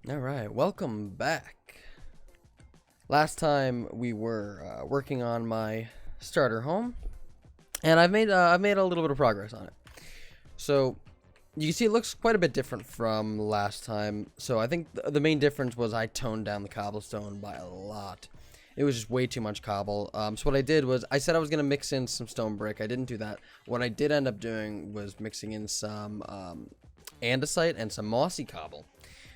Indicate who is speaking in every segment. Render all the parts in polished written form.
Speaker 1: Alright, welcome back. Last time we were working on my starter home, and I've made a little bit of progress on it. So you can see it looks quite a bit different from last time. So I think the main difference was I toned down the cobblestone by a lot. It was just way too much cobble. So what I did was I said I was gonna mix in some stone brick. I didn't do that. What I did end up doing was mixing in some andesite and some mossy cobble.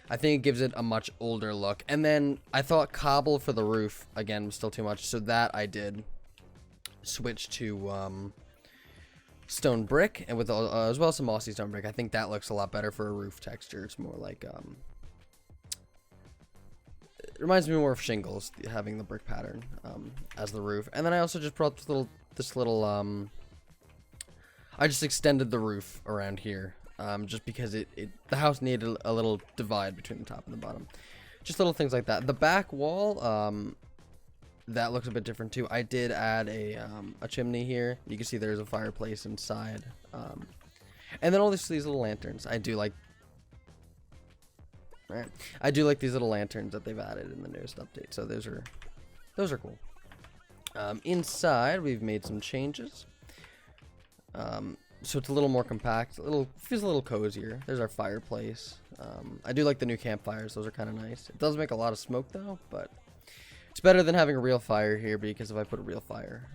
Speaker 1: I think it gives it a much older look. And then I thought cobble for the roof, again, was still too much. So that I did switch to stone brick, and with as well as some mossy stone brick. I think that looks a lot better for a roof texture. It's more like, it reminds me more of shingles, having the brick pattern as the roof. And then I also just brought this little, I just extended the roof around here. Just because the house needed a little divide between the top and the bottom. Just little things like that. The back wall, that looks a bit different too. I did add a chimney here. You can see there's a fireplace inside. And then all these little lanterns. I do like these little lanterns that they've added in the newest update. So those are cool. Inside, we've made some changes. So it's a little more compact, feels a little cozier. There's our fireplace. I do like the new campfires. Those are kind of nice. It does make a lot of smoke though, but it's better than having a real fire here, because if I put a real fire,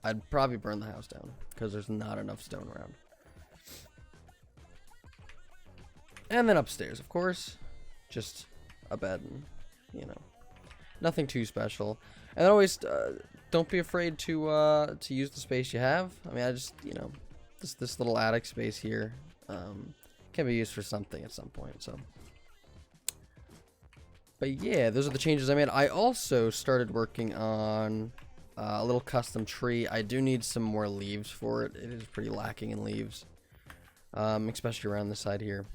Speaker 1: I'd probably burn the house down because there's not enough stone around. And then upstairs, of course, just a bed and, nothing too special. And always, don't be afraid to use the space you have. I mean, I just, this little attic space here can be used for something at some point. So, but yeah, those are the changes I made. I also started working on a little custom tree. I do need some more leaves for it. It is pretty lacking in leaves, especially around the side here.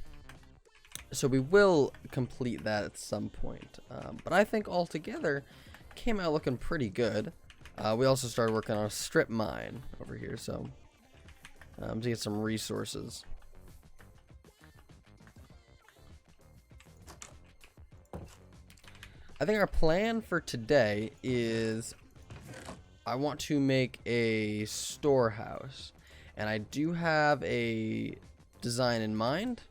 Speaker 1: So we will complete that at some point. But I think altogether came out looking pretty good. We also started working on a strip mine over here, so to get some resources. I think our plan for today is I want to make a storehouse, and I do have a design in mind.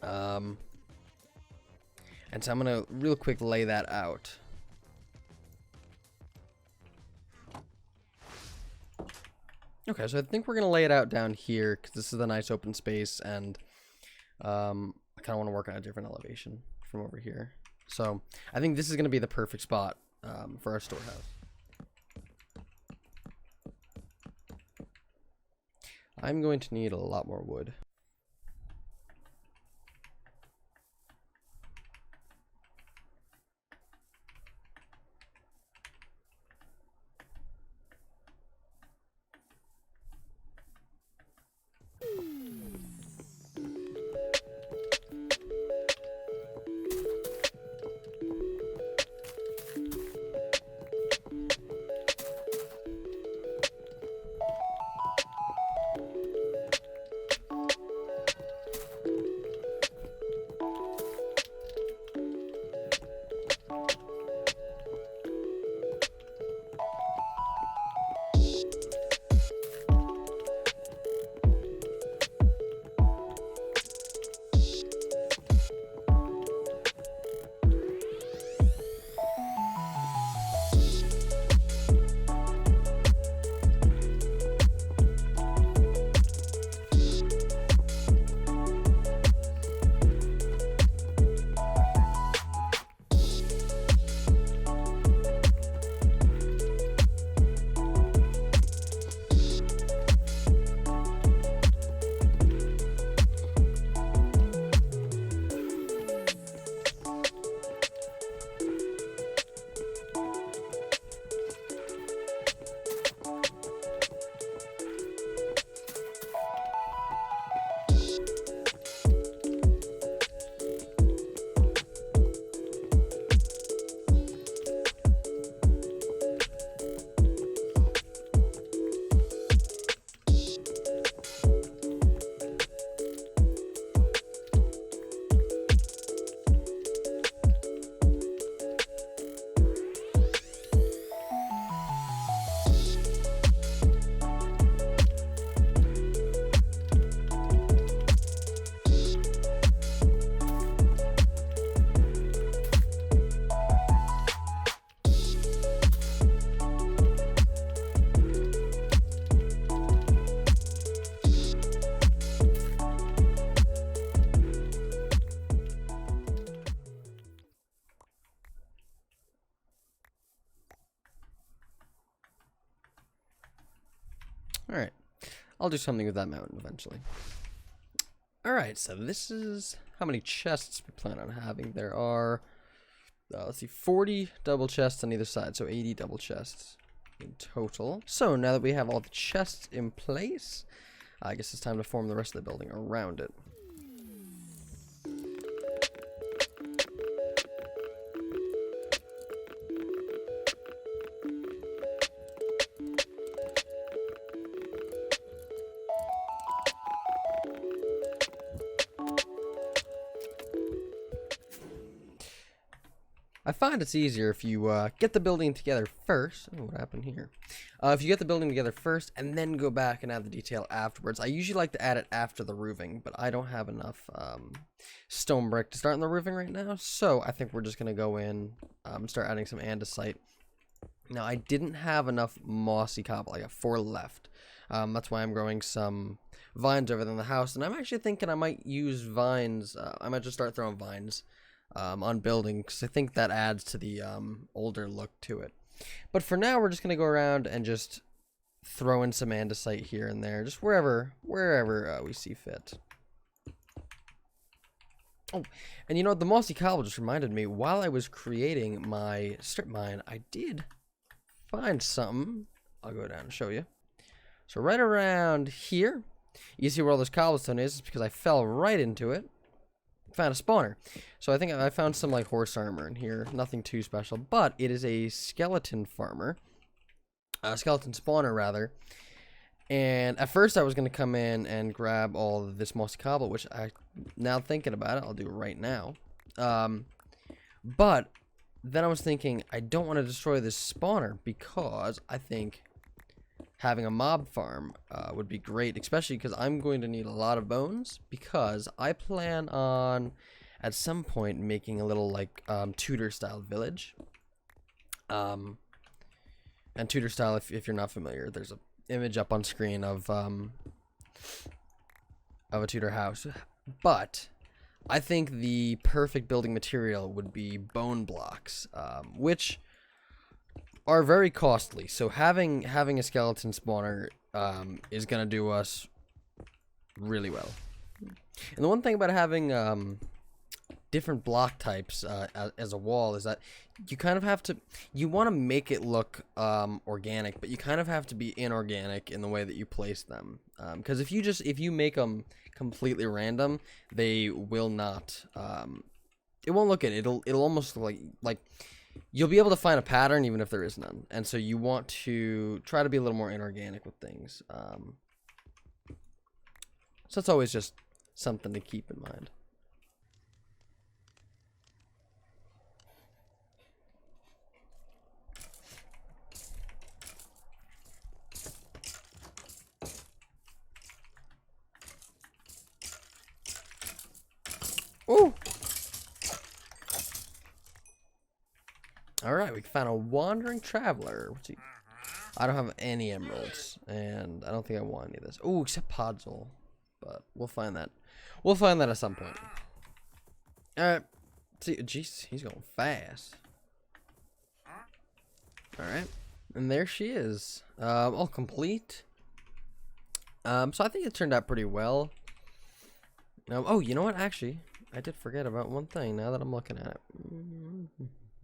Speaker 1: And so I'm gonna real quick lay that out. Okay, so I think we're gonna lay it out down here because this is a nice open space, and I kind of want to work on a different elevation from over here. So I think this is gonna be the perfect spot for our storehouse. I'm going to need a lot more wood. Alright. I'll do something with that mountain eventually. Alright, so this is how many chests we plan on having. There are, let's see, 40 double chests on either side, so 80 double chests in total. So now that we have all the chests in place, I guess it's time to form the rest of the building around it. I find it's easier if you get the building together first. Oh, what happened here? If you get the building together first and then go back and add the detail afterwards. I usually like to add it after the roofing, but I don't have enough stone brick to start on the roofing right now. So I think we're just going to go in and start adding some andesite. Now, I didn't have enough mossy cobble. I got 4 left. That's why I'm growing some vines over there in the house. And I'm actually thinking I might use vines. I might just start throwing vines on building, because I think that adds to the older look to it. But for now, we're just going to go around and just throw in some andesite here and there, just wherever we see fit. Oh, and you know what? The mossy cobble just reminded me, while I was creating my strip mine, I did find something. I'll go down and show you. So right around here, you see where all this cobblestone is. It's because I fell right into it. Found a spawner. So I think I found some like horse armor in here. Nothing too special, but it is a skeleton farmer. Skeleton spawner rather. And at first I was going to come in and grab all of this mossy cobble, which now thinking about it, I'll do right now. But then I was thinking I don't want to destroy this spawner, because I think having a mob farm would be great, especially because I'm going to need a lot of bones, because I plan on at some point making a little like Tudor style village. And Tudor style, if you're not familiar, there's an image up on screen of a Tudor house. But I think the perfect building material would be bone blocks, which are very costly. So having a skeleton spawner is gonna do us really well. And the one thing about having different block types as a wall is that you kind of have to, you want to make it look organic, but you kind of have to be inorganic in the way that you place them. Because if you make them completely random, they will not. It won't look good. It'll almost look like you'll be able to find a pattern even if there is none. And so you want to try to be a little more inorganic with things. So it's always just something to keep in mind. Ooh! Alright, we found a wandering traveler. What's he? I don't have any emeralds, and I don't think I want any of this. Ooh, except Podzol. But we'll find that. We'll find that at some point. Alright. See, jeez, he's going fast. Alright. And there she is. All complete. So I think it turned out pretty well. Oh, you know what? Actually, I did forget about one thing now that I'm looking at it.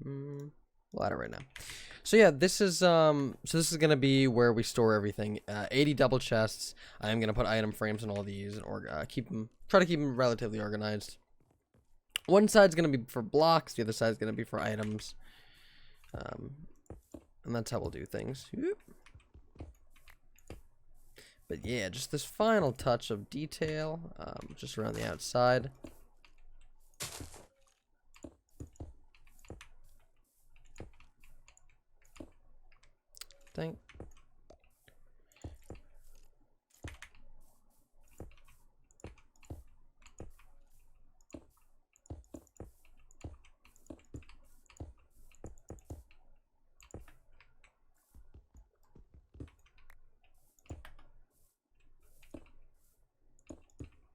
Speaker 1: We'll add it right now. So yeah, this is gonna be where we store everything. 80 double chests. I am gonna put item frames in all these, or try to keep them relatively organized. One side's gonna be for blocks, the other side's gonna be for items. And that's how we'll do things. But yeah, just this final touch of detail, just around the outside. Dang.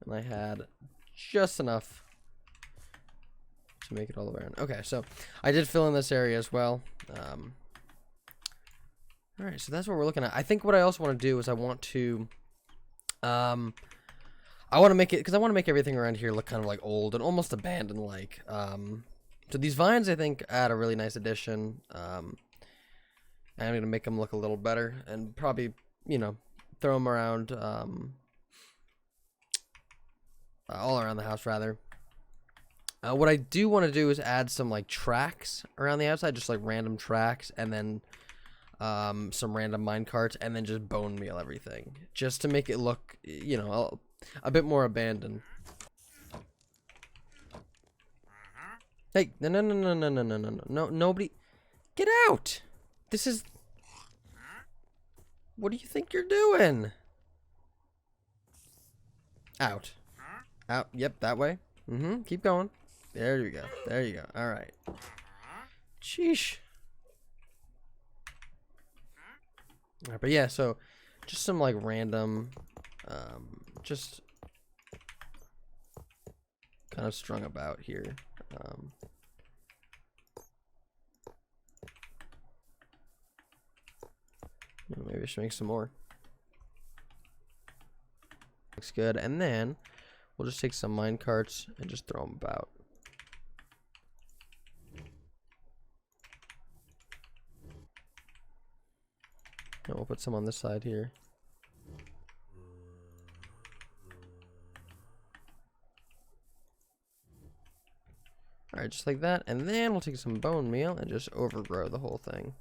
Speaker 1: And I had just enough to make it all the way around. Okay, so I did fill in this area as well. All right, so that's what we're looking at. I think what I also want to do is I want to make it, because I want to make everything around here look kind of like old and almost abandoned like. So these vines I think add a really nice addition. And I'm gonna make them look a little better and probably, you know, throw them around all around the house rather. What I do want to do is add some like tracks around the outside, just like random tracks, and then some random mine carts, and then just bone meal everything, just to make it look, you know, a bit more abandoned. Hey, no, nobody, get out! This is, what do you think you're doing? Out. Out, yep, that way. Keep going. There you go, there you go, alright. Sheesh. Alright, but yeah, so, just some like random, just kind of strung about here. Maybe I should make some more. Looks good. And then we'll just take some mine carts and just throw them about. And we'll put some on this side here. Alright, just like that. And then we'll take some bone meal and just overgrow the whole thing.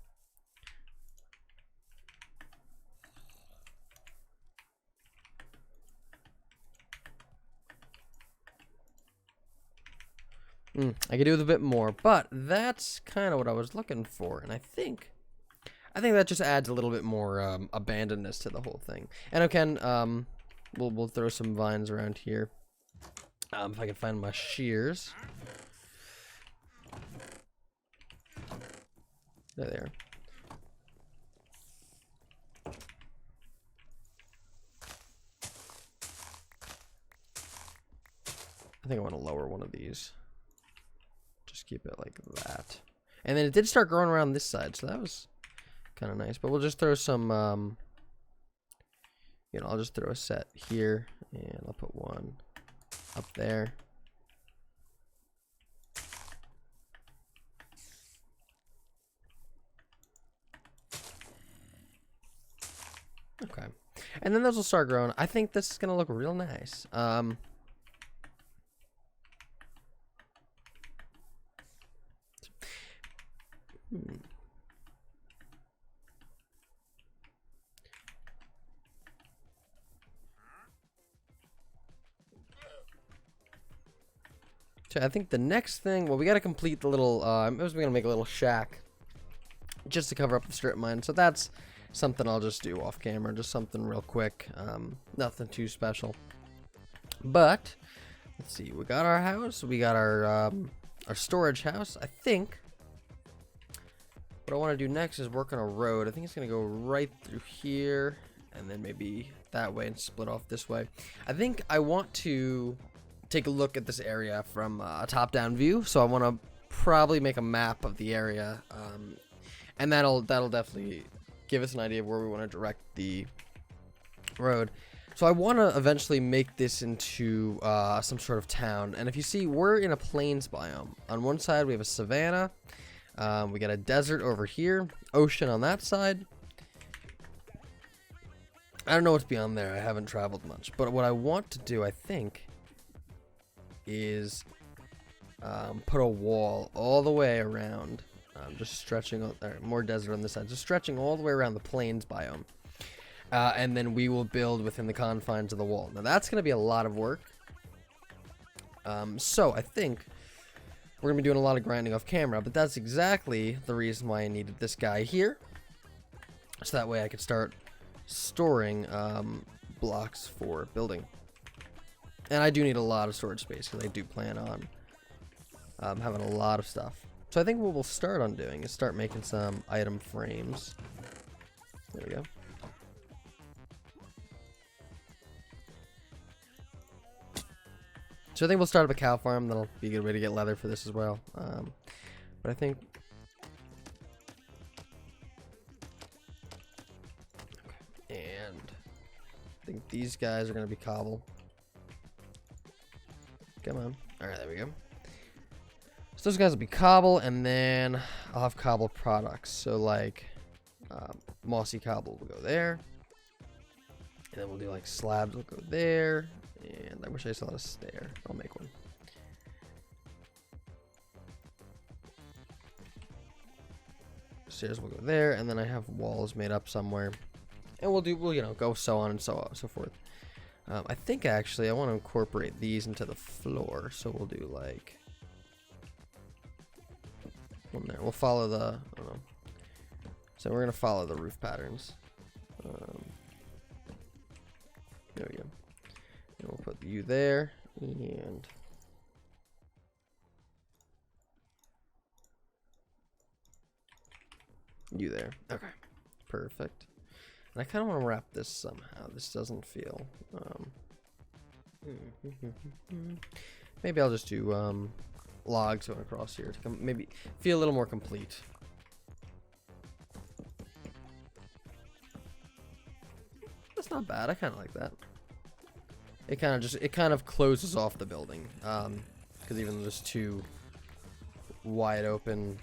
Speaker 1: I could do with a bit more, but that's kind of what I was looking for, and I think that just adds a little bit more abandonedness to the whole thing. And again, we'll throw some vines around here. If I can find my shears. There they are. I think I want to lower one of these. Just keep it like that. And then it did start growing around this side, so that was kind of nice. But we'll just throw some, you know, I'll just throw a set here, and I'll put one up there. Okay. And then those will start growing. I think this is going to look real nice. So I think the next thing, well, we got to complete the little, I was going to make a little shack just to cover up the strip mine. So that's something I'll just do off camera, just something real quick. Nothing too special. But let's see, we got our house, we got our storage house. I think what I want to do next is work on a road. I think it's going to go right through here and then maybe that way and split off this way. I think I want to take a look at this area from a top-down view, so I want to probably make a map of the area, and that'll definitely give us an idea of where we want to direct the road. So I want to eventually make this into some sort of town, and if you see, we're in a plains biome. On one side we have a savanna, we got a desert over here, ocean on that side. I don't know what's beyond there, I haven't traveled much, but what I want to do, I think, is put a wall all the way around, just stretching, more desert on this side, just stretching all the way around the plains biome, and then we will build within the confines of the wall. Now that's going to be a lot of work, so I think we're going to be doing a lot of grinding off camera, but that's exactly the reason why I needed this guy here, so that way I could start storing blocks for building. And I do need a lot of storage space because I do plan on having a lot of stuff. So I think what we'll start on doing is start making some item frames. There we go. So I think we'll start up a cow farm. That'll be a good way to get leather for this as well. But I think think these guys are gonna be cobble. Come on. Alright, there we go. So those guys will be cobble, and then I'll have cobble products. So like mossy cobble will go there. And then we'll do like slabs will go there. And I wish I still had a stair. I'll make one. Stairs will go there, and then I have walls made up somewhere. And we'll you know, go so on and so forth. I think actually I want to incorporate these into the floor, so we'll do like one there. We'll follow the, I don't know. So we're gonna follow the roof patterns. There we go. And we'll put you there, and you there. Okay, perfect. And I kind of want to wrap this somehow. This doesn't feel. Maybe I'll just do logs going across here to maybe feel a little more complete. That's not bad. I kind of like that. It kind of closes off the building, because even though there's two wide open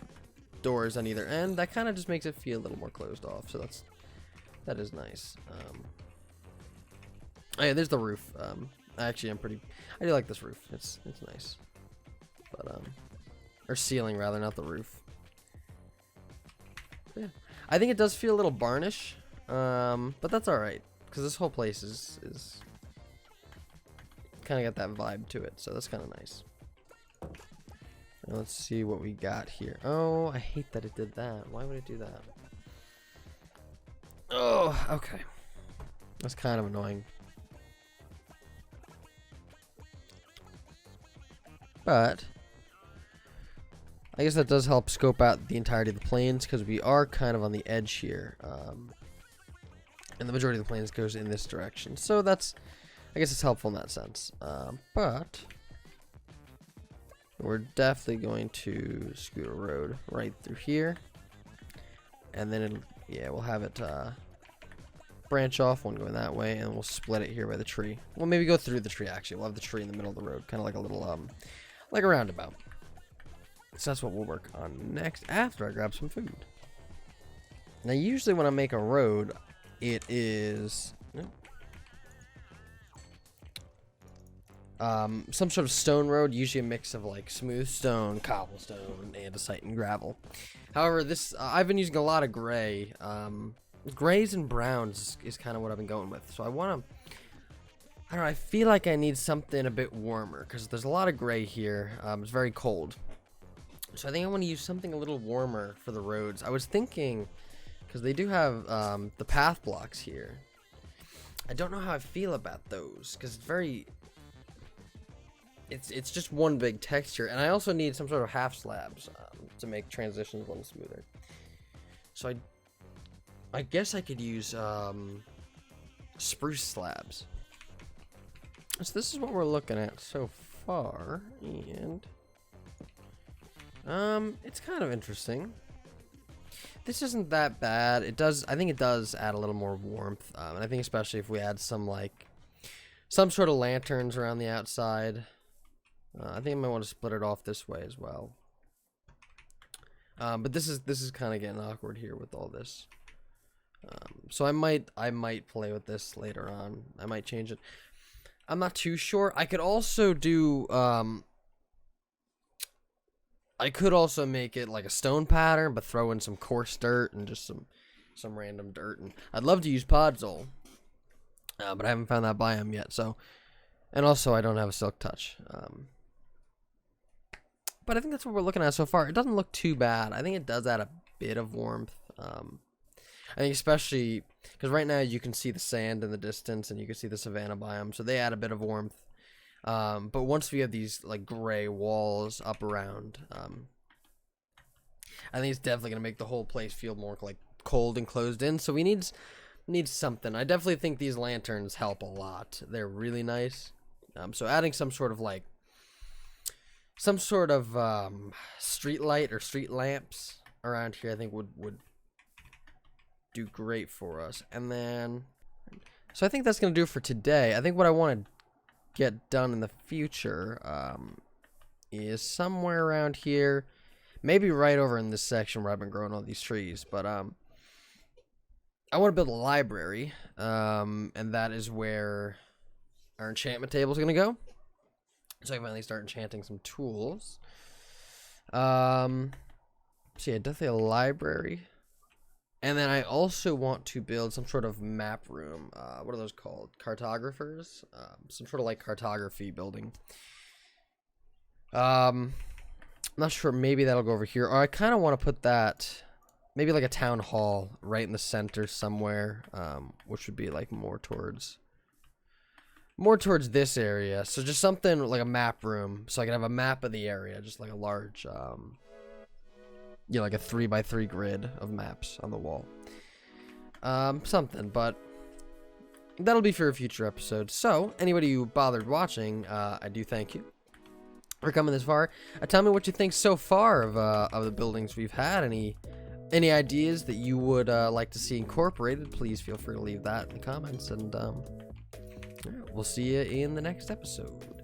Speaker 1: doors on either end, that kind of just makes it feel a little more closed off. So that is nice. Oh yeah, there's the roof. Actually, I do like this roof. It's nice. But or ceiling rather, not the roof. But yeah, I think it does feel a little varnish, but that's all right because this whole place is kind of got that vibe to it, so that's kind of nice. Now let's see what we got here. Oh, I hate that it did that. Why would it do that? Oh, okay. That's kind of annoying. But I guess that does help scope out the entirety of the plains because we are kind of on the edge here. And the majority of the plains goes in this direction. So that's, I guess it's helpful in that sense. But we're definitely going to scoot a road right through here. And then it'll, yeah, we'll have it branch off, one going that way, and we'll split it here by the tree. We'll maybe go through the tree, actually. We'll have the tree in the middle of the road, kind of like a little, like a roundabout. So that's what we'll work on next after I grab some food. Now, usually when I make a road, it is some sort of stone road, usually a mix of like smooth stone, cobblestone, andesite, and gravel. However, this I've been using a lot of gray. Grays and browns is kind of what I've been going with. So I want to, I don't know, I feel like I need something a bit warmer because there's a lot of gray here. It's very cold. So I think I want to use something a little warmer for the roads. I was thinking, because they do have the path blocks here. I don't know how I feel about those because it's very, it's just one big texture, and I also need some sort of half slabs to make transitions a little smoother. So I guess I could use spruce slabs. So this is what we're looking at so far, and it's kind of interesting. This isn't that bad. It does, I think it does add a little more warmth, and I think especially if we add some sort of lanterns around the outside. I think I might want to split it off this way as well. But this is kind of getting awkward here with all this. So I might play with this later on. I might change it. I'm not too sure. I could also do I could also make it like a stone pattern, but throw in some coarse dirt and just some random dirt. And I'd love to use podzol, but I haven't found that biome yet. So, and also I don't have a silk touch. But I think that's what we're looking at so far. It doesn't look too bad. I think it does add a bit of warmth. I think especially because right now you can see the sand in the distance and you can see the savanna biome, so they add a bit of warmth. But once we have these like gray walls up around, I think it's definitely gonna make the whole place feel more like cold and closed in. So we need something. I definitely think these lanterns help a lot. They're really nice. So adding some sort of street light or street lamps around here, I think would do great for us. And then So I think that's going to do it for today. I think what I want to get done in the future is somewhere around here. Maybe right over in this section where I've been growing all these trees. But I want to build a library. And that is where our enchantment table is going to go. So I can finally start enchanting some tools. So yeah, definitely a library. And then I also want to build some sort of map room. What are those called? Cartographers? Some sort of like cartography building. I'm not sure. Maybe that'll go over here. Or I kind of want to put that, maybe like a town hall right in the center somewhere, which would be like more towards this area. So just something like a map room, so I can have a map of the area, just like a large, like a 3x3 grid of maps on the wall. Something, but that'll be for a future episode. So anybody who bothered watching, I do thank you for coming this far. Tell me what you think so far of the buildings we've had. Any ideas that you would like to see incorporated? Please feel free to leave that in the comments, and we'll see you in the next episode.